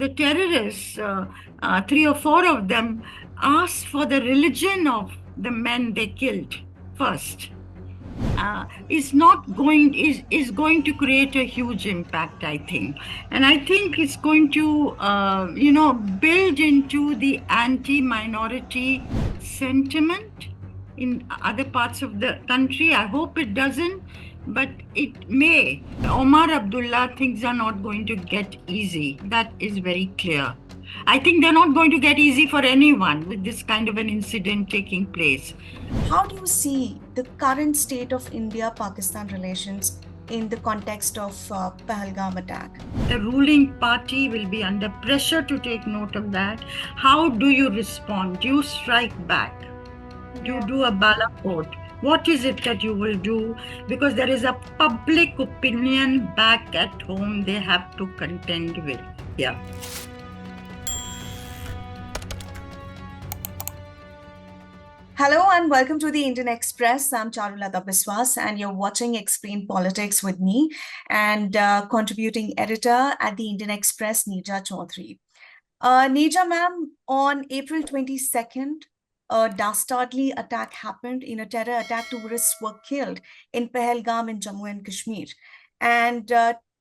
The terrorists, three or four of them, asked for the religion of the men they killed first. Is going to create a huge impact, I think, and I think it's going to build into the anti-minority sentiment in other parts of the country. I hope it doesn't, but it may. Omar Abdullah, things are not going to get easy. That is very clear. I think they're not going to get easy for anyone with this kind of an incident taking place. How do you see the current state of India-Pakistan relations in the context of Pahalgam attack? The ruling party will be under pressure to take note of that. How do you respond? Do you strike back? Do you do a Balakot? What is it that you will do? Because there is a public opinion back at home they have to contend with. Yeah. Hello and welcome to the Indian Express. I'm Charulata Biswas and you're watching Explain Politics with me and contributing editor at the Indian Express, Neerja Chowdhury. Neerja ma'am, on April 22nd, a dastardly attack happened. In a terror attack, tourists were killed in Pahalgam in Jammu and Kashmir. And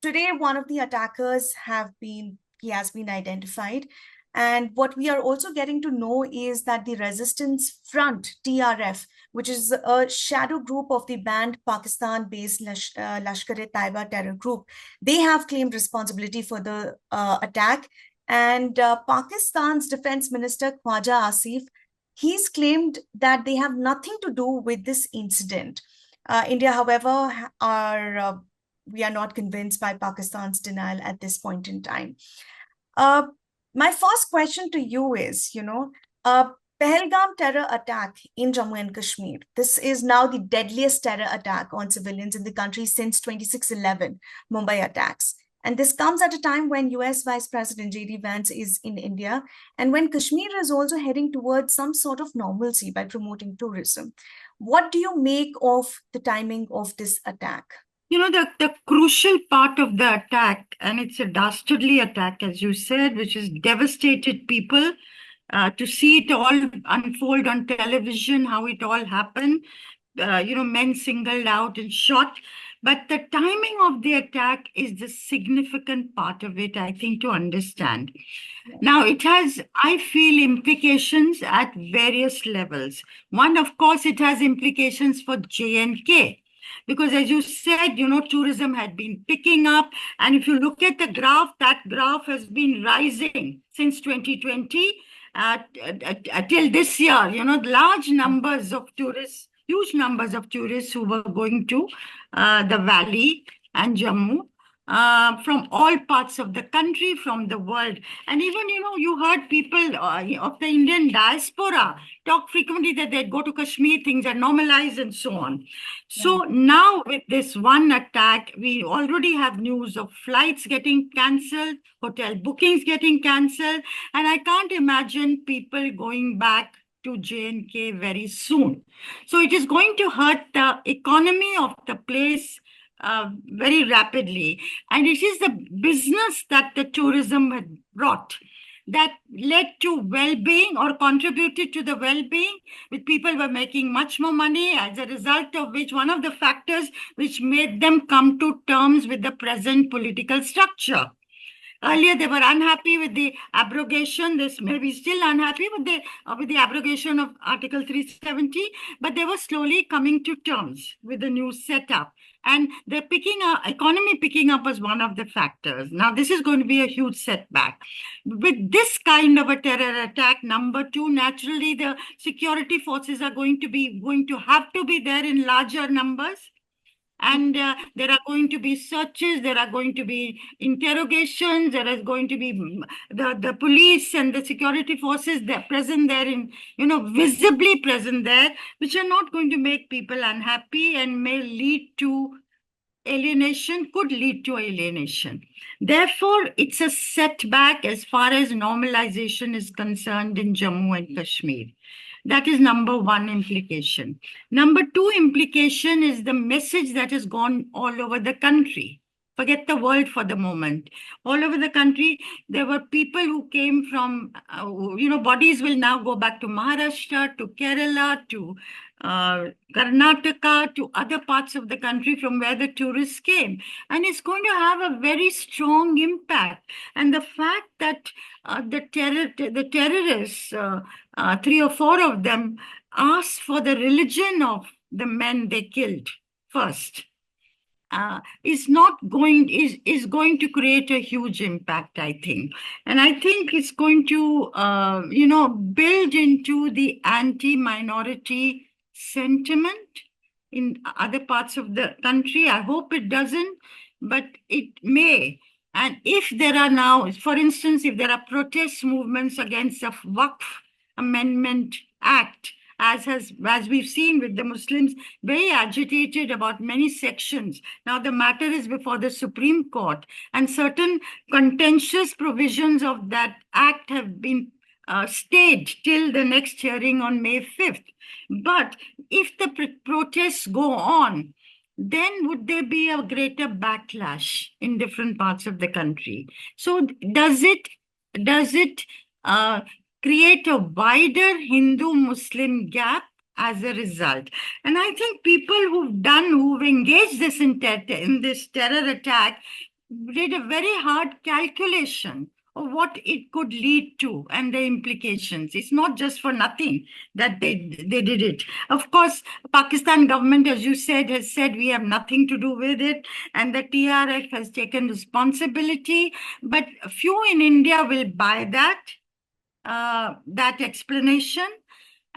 today, one of the attackers has been identified. And what we are also getting to know is that the Resistance Front, TRF, which is a shadow group of the banned Pakistan-based Lashkar-e-Taiba terror group, they have claimed responsibility for the attack. And Pakistan's Defense Minister Khwaja Asif, he's claimed that they have nothing to do with this incident. India, however, we are not convinced by Pakistan's denial at this point in time. My first question to you is, Pahalgam terror attack in Jammu and Kashmir. This is now the deadliest terror attack on civilians in the country since 2611 Mumbai attacks. And this comes at a time when US Vice President J.D. Vance is in India and when Kashmir is also heading towards some sort of normalcy by promoting tourism. What do you make of the timing of this attack? The crucial part of the attack, and it's a dastardly attack, as you said, which has devastated people. To see it all unfold on television, how it all happened, men singled out and shot. But the timing of the attack is the significant part of it, I think, to understand. Now, it has, I feel, implications at various levels. One, of course, it has implications for J&K. Because as you said, tourism had been picking up. And if you look at the graph, that graph has been rising since 2020 till this year. Large numbers of tourists, huge numbers of tourists who were going to the valley and Jammu. From all parts of the country, from the world. And even, you heard people of the Indian diaspora talk frequently that they'd go to Kashmir, things are normalized and so on. So now with this one attack, we already have news of flights getting cancelled, hotel bookings getting cancelled, and I can't imagine people going back to J&K very soon. So it is going to hurt the economy of the place very rapidly. And it is the business that the tourism had brought that led to well-being or contributed to the well-being, with people were making much more money, as a result of which one of the factors which made them come to terms with the present political structure. Earlier, they were unhappy with the abrogation. This may be still unhappy with the abrogation of Article 370, but they were slowly coming to terms with the new setup. And the economy picking up was one of the factors. Now, this is going to be a huge setback. With this kind of a terror attack, number two, naturally, the security forces are going to have to be there in larger numbers. And there are going to be searches, there are going to be interrogations, there is going to be the police and the security forces that are present there, visibly present there, which are not going to make people unhappy and may lead to alienation, could lead to alienation. Therefore, it's a setback as far as normalization is concerned in Jammu and Kashmir. That is number one implication. Number two implication is the message that has gone all over the country. Forget the world for the moment. All over the country, there were people who came from, bodies will now go back to Maharashtra, to Kerala, to Karnataka, to other parts of the country from where the tourists came. And it's going to have a very strong impact. And the fact that the terrorists, three or four of them, asked for the religion of the men they killed first, is going to create a huge impact, I think. And I think it's going to build into the anti-minority sentiment in other parts of the country. I hope it doesn't, but it may. And if there are now, for instance, if there are protest movements against the Waqf Amendment Act, as we've seen with the Muslims, very agitated about many sections. Now the matter is before the Supreme Court, and certain contentious provisions of that act have been stayed till the next hearing on May 5th. But if the protests go on, then would there be a greater backlash in different parts of the country? So does it create a wider Hindu-Muslim gap as a result? And I think people who've engaged in this terror attack did a very hard calculation of what it could lead to and the implications. It's not just for nothing that they did it. Of course, Pakistan government, as you said, has said we have nothing to do with it, and the TRF has taken responsibility. But few in India will buy that explanation.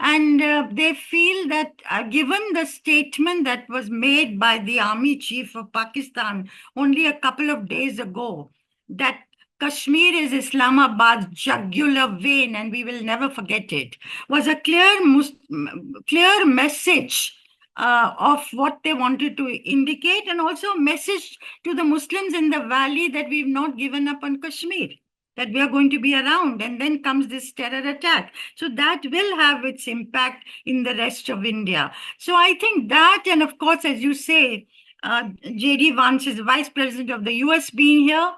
And they feel that given the statement that was made by the army chief of Pakistan only a couple of days ago, that Kashmir is Islamabad's jugular vein and we will never forget it, was a clear message of what they wanted to indicate, and also a message to the Muslims in the valley that we've not given up on Kashmir, that we are going to be around. And then comes this terror attack. So that will have its impact in the rest of India. So I think that, and of course, as you say, J.D. Vance is vice president of the US being here.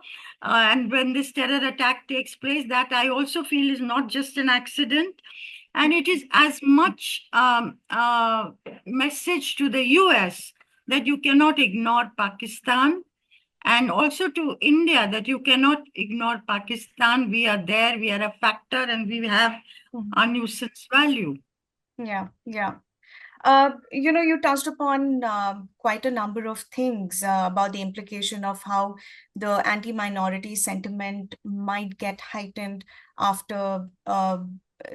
And when this terror attack takes place, that I also feel is not just an accident. And it is as much message to the US that you cannot ignore Pakistan, and also to India that you cannot ignore Pakistan. We are there, we are a factor, and we have a nuisance value. Yeah. You touched upon quite a number of things about the implication of how the anti-minority sentiment might get heightened after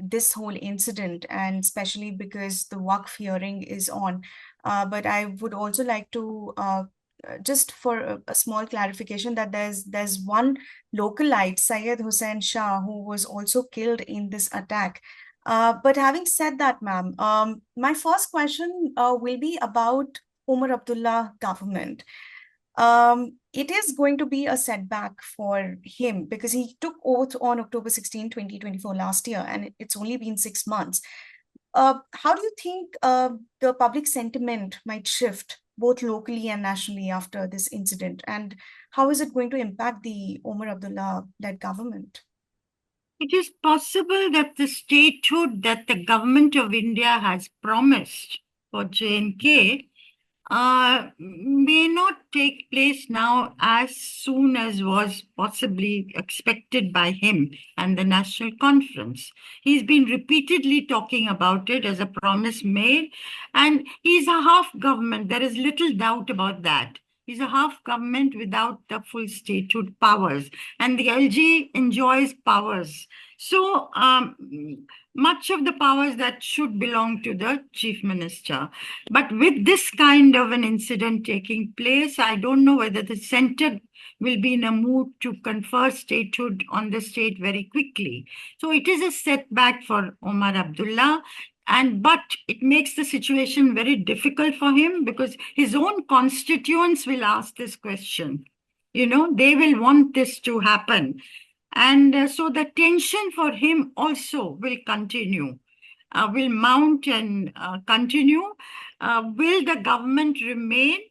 this whole incident, and especially because the Waqf hearing is on. But I would also like to just for a small clarification, that there's one localite, Syed Hussain Shah, who was also killed in this attack. But having said that, ma'am, my first question will be about Omar Abdullah government. It is going to be a setback for him because he took oath on October 16, 2024 last year, and it's only been 6 months. How do you think the public sentiment might shift both locally and nationally after this incident? And how is it going to impact the Omar Abdullah-led government? It is possible that the statehood that the government of India has promised for J&K may not take place now as soon as was possibly expected by him and the National Conference. He's been repeatedly talking about it as a promise made, and he's a half government. There is little doubt about that. He's a half government without the full statehood powers, and the LG enjoys powers. So much of the powers that should belong to the chief minister. But with this kind of an incident taking place, I don't know whether the center will be in a mood to confer statehood on the state very quickly. So it is a setback for Omar Abdullah. But it makes the situation very difficult for him because his own constituents will ask this question. They will want this to happen. And so the tension for him also will continue, will mount and continue. Will the government remain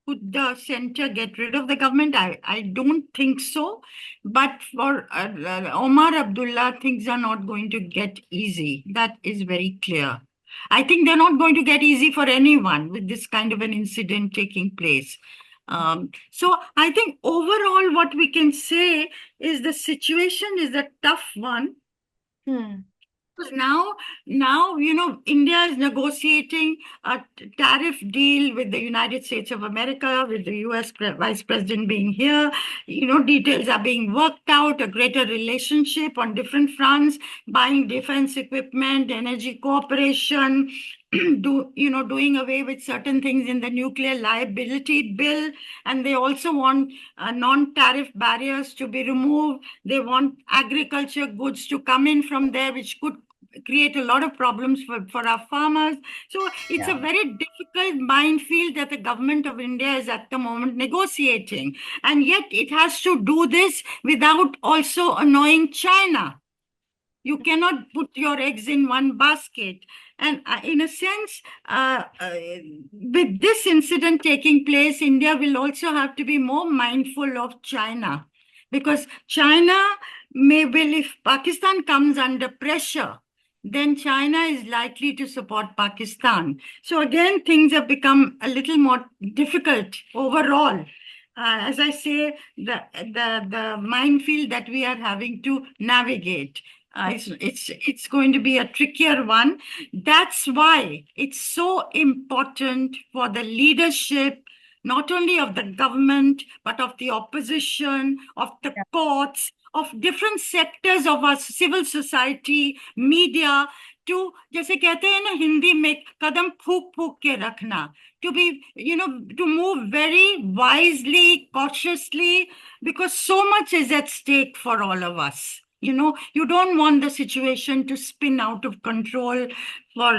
could the center get rid of the government? I don't think so. But for Omar Abdullah, things are not going to get easy. That is very clear. I think they're not going to get easy for anyone with this kind of an incident taking place. So I think overall, what we can say is the situation is a tough one. Hmm. Because now, India is negotiating a tariff deal with the United States of America, with the US Vice President being here. Details are being worked out, a greater relationship on different fronts, buying defense equipment, energy cooperation, doing away with certain things in the nuclear liability bill. And they also want non-tariff barriers to be removed. They want agriculture goods to come in from there, which could create a lot of problems for our farmers. So it's a Yeah. very difficult minefield that the government of India is at the moment negotiating. And yet it has to do this without also annoying China. You cannot put your eggs in one basket. And in a sense, with this incident taking place, India will also have to be more mindful of China. Because China if Pakistan comes under pressure, then China is likely to support Pakistan. So again, things have become a little more difficult overall. As I say, the minefield that we are having to navigate. It's going to be a trickier one. That's why it's so important for the leadership, not only of the government, but of the opposition, of the Yeah. courts, of different sectors of our civil society, media, to, जैसे कहते हैं ना हिंदी में, कदम फूक फूक के रखना, to be, to move very wisely, cautiously, because so much is at stake for all of us. You don't want the situation to spin out of control, for,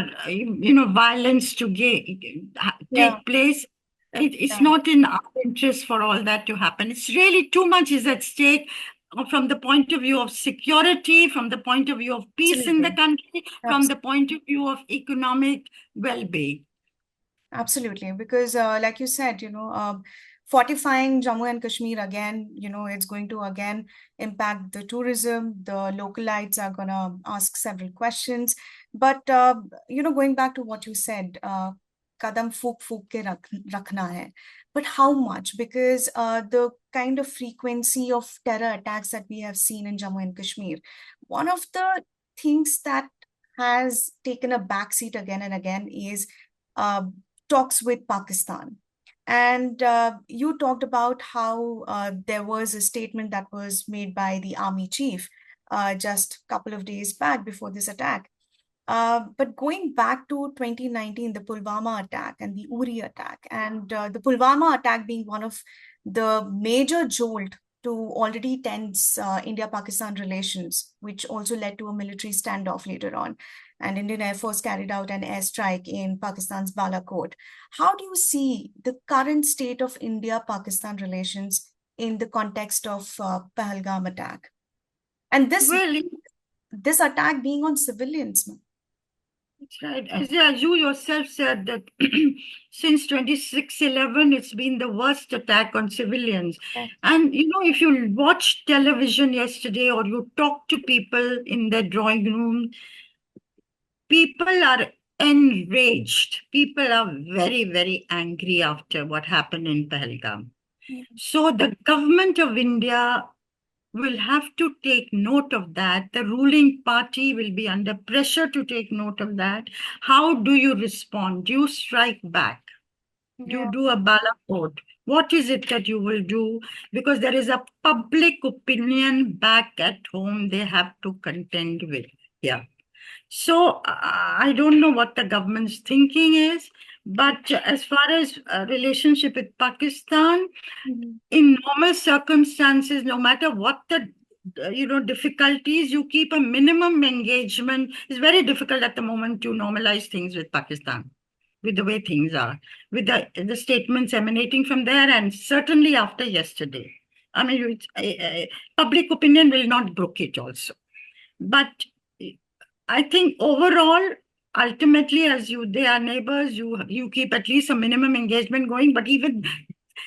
violence to Yeah. take place. It's Yeah. not in our interest for all that to happen. It's really too much is at stake from the point of view of security, from the point of view of peace in the Absolutely. country, from the point of view of economic well-being. Absolutely, because like you said, fortifying Jammu and Kashmir again, it's going to again impact the tourism. The localites are gonna ask several questions. But going back to what you said, kadam फूक फूक के रखना है. But how much? Because the kind of frequency of terror attacks that we have seen in Jammu and Kashmir, one of the things that has taken a backseat again and again is uh, talks with Pakistan. And you talked about how there was a statement that was made by the army chief just a couple of days back before this attack. But going back to 2019, the Pulwama attack and the Uri attack, and the Pulwama attack being one of the major jolt to already tense India-Pakistan relations, which also led to a military standoff later on. And Indian Air Force carried out an airstrike in Pakistan's Balakot. How do you see the current state of India-Pakistan relations in the context of Pahalgam attack? And Well, this attack being on civilians? that's right. As you yourself said that since 26/11, it's been the worst attack on civilians. Right. And, if you watch television yesterday or you talk to people in their drawing room, people are enraged. People are very, very angry after what happened in Pahalgam. So the government of India will have to take note of that. The ruling party will be under pressure to take note of that. How do you respond? Do you strike back? Do you do a Balakot? What is it that you will do? Because there is a public opinion back at home they have to contend with. Yeah. So I don't know what the government's thinking is, but as far as relationship with Pakistan, in normal circumstances, no matter what the difficulties, you keep a minimum engagement. It's very difficult at the moment to normalize things with Pakistan, with the way things are, with the statements emanating from there, and certainly after yesterday. I mean, public opinion will not brook it also. But I think overall, ultimately, as they are neighbors, you keep at least a minimum engagement going. But even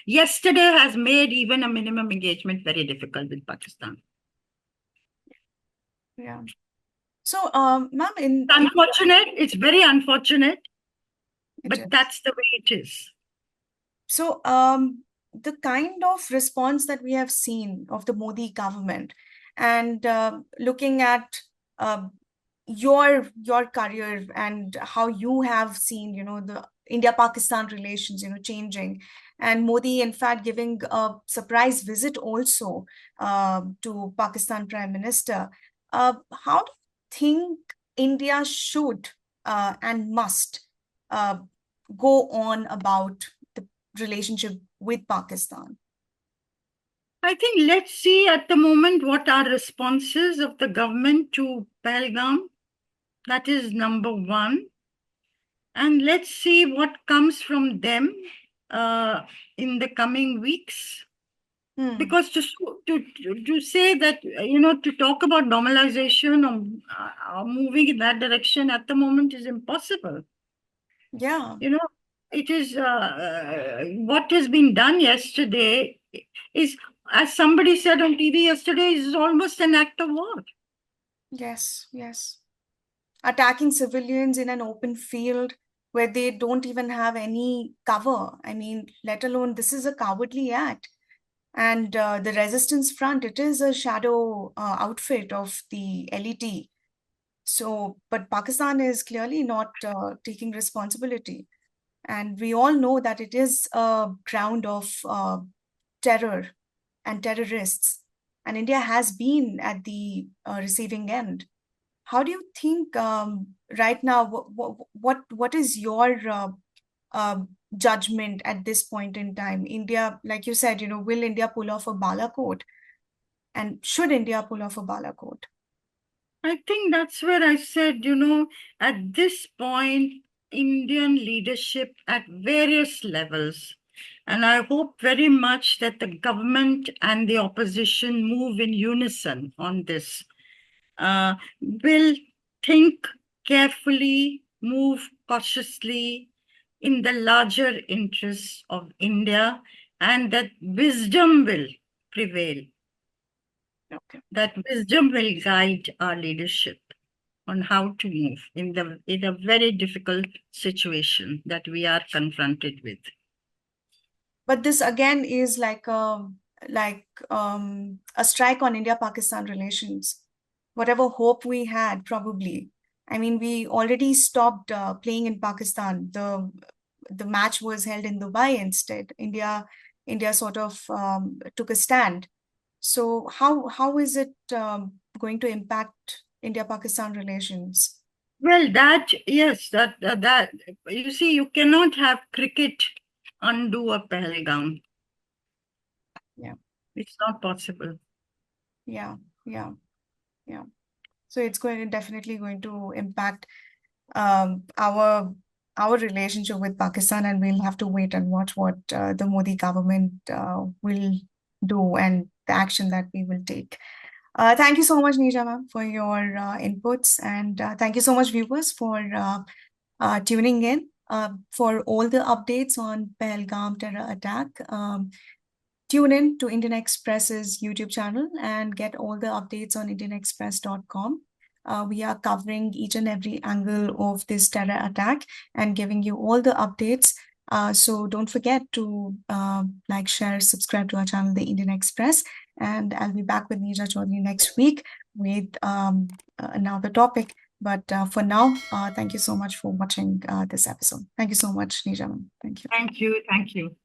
yesterday has made even a minimum engagement very difficult with Pakistan. Yeah. So, ma'am, It's unfortunate. It's very unfortunate, it but is. that's the way it is. So, the kind of response that we have seen of the Modi government, and looking at uh, your career and how you have seen, the India-Pakistan relations, changing, and Modi, in fact, giving a surprise visit also to Pakistan Prime Minister. How do you think India should and must uh, go on about the relationship with Pakistan? I think let's see at the moment what are responses of the government to Pahalgam. That is number one. And let's see what comes from them uh, in the coming weeks. Because to say that, to talk about normalization or moving in that direction at the moment is impossible. Yeah. It is what has been done yesterday is, as somebody said on TV yesterday, is almost an act of war. Yes, yes. Attacking civilians in an open field where they don't even have any cover. I mean, let alone this is a cowardly act. And the resistance front, it is a shadow outfit of the LET. So, but Pakistan is clearly not taking responsibility. And we all know that it is a ground of terror and terrorists. And India has been at the receiving end. How do you think right now, what is your judgment at this point in time? India, like you said, will India pull off a Balakot? And should India pull off a Balakot? I think that's where I said, at this point, Indian leadership at various levels, and I hope very much that the government and the opposition move in unison on this, will think carefully, move cautiously in the larger interests of India, and that wisdom will prevail. Okay. That wisdom will guide our leadership on how to move in a very difficult situation that we are confronted with. But this again is like a strike on India-Pakistan relations. Whatever hope we had, probably. I mean, we already stopped playing in Pakistan. The match was held in Dubai instead. India sort of took a stand. So how is it going to impact India-Pakistan relations? Well, yes, that you see, you cannot have cricket undo a Pahalgam. Yeah. It's not possible. Yeah. So it's definitely going to impact our relationship with Pakistan, and we'll have to wait and watch what the Modi government will do and the action that we will take. Thank you so much, Neerja ma'am, for your inputs, and thank you so much, viewers, for tuning in. For all the updates on Pahalgam terror attack, tune in to Indian Express's YouTube channel and get all the updates on indianexpress.com. We are covering each and every angle of this terror attack and giving you all the updates. So don't forget to like, share, subscribe to our channel, The Indian Express. And I'll be back with Neerja Chowdhury next week with another topic. But for now, thank you so much for watching this episode. Thank you so much, Neerja. Thank you. Thank you. Thank you.